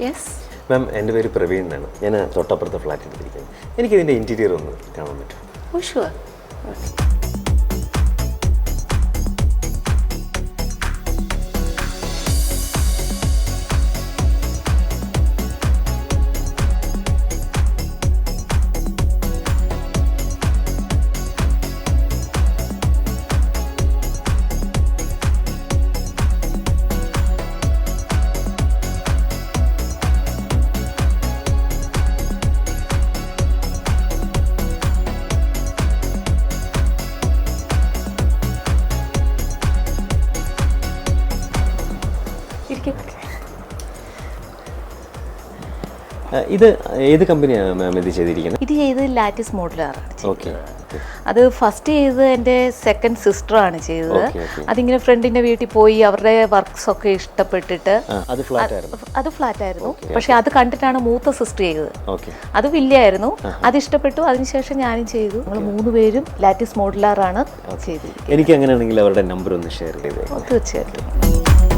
Yes ma'am, എൻ്റെ പേര് പ്രവീൺ എന്നാണ്. ഞാൻ തൊട്ടപ്പുറത്തെ ഫ്ലാറ്റ് എടുത്തിരിക്കുന്നത്. എനിക്കിതിൻ്റെ ഇൻറ്റീരിയർ ഒന്ന് കാണാൻ പറ്റും? Oh sure. ഇത് ഏത് കമ്പനിയാണ് മാം ഇത് ചെയ്തിരിക്കുന്നത്? ഇത് ചെയ്തത് ലാറ്റിസ് മോഡുലാറാണ് ഓക്കെ. അത് ഫസ്റ്റ് ചെയ്തത് എൻ്റെ സെക്കൻഡ് സിസ്റ്ററാണ് ചെയ്തത്. അതിങ്ങനെ ഫ്രണ്ടിൻ്റെ വീട്ടിൽ പോയി അവരുടെ വർക്ക്സ് ഒക്കെ ഇഷ്ടപ്പെട്ടിട്ട് അത് ഫ്ലാറ്റ് ആയിരുന്നു. പക്ഷെ അത് കണ്ടിട്ടാണ് മൂത്ത സിസ്റ്റർ ചെയ്തത്. ഓക്കെ. അത് വില്ലയായിരുന്നു. അത് ഇഷ്ടപ്പെട്ടു. അതിനുശേഷം ഞാനും ചെയ്തു. നമ്മൾ 3 പേരും ലാറ്റിസ് മോഡുലാറാണ് ചെയ്തത്. എനിക്ക് അങ്ങനെയാണെങ്കിൽ അവരുടെ നമ്പർ ഒന്ന് ഷെയർ ചെയ്തേ. തീർച്ചയായിട്ടും.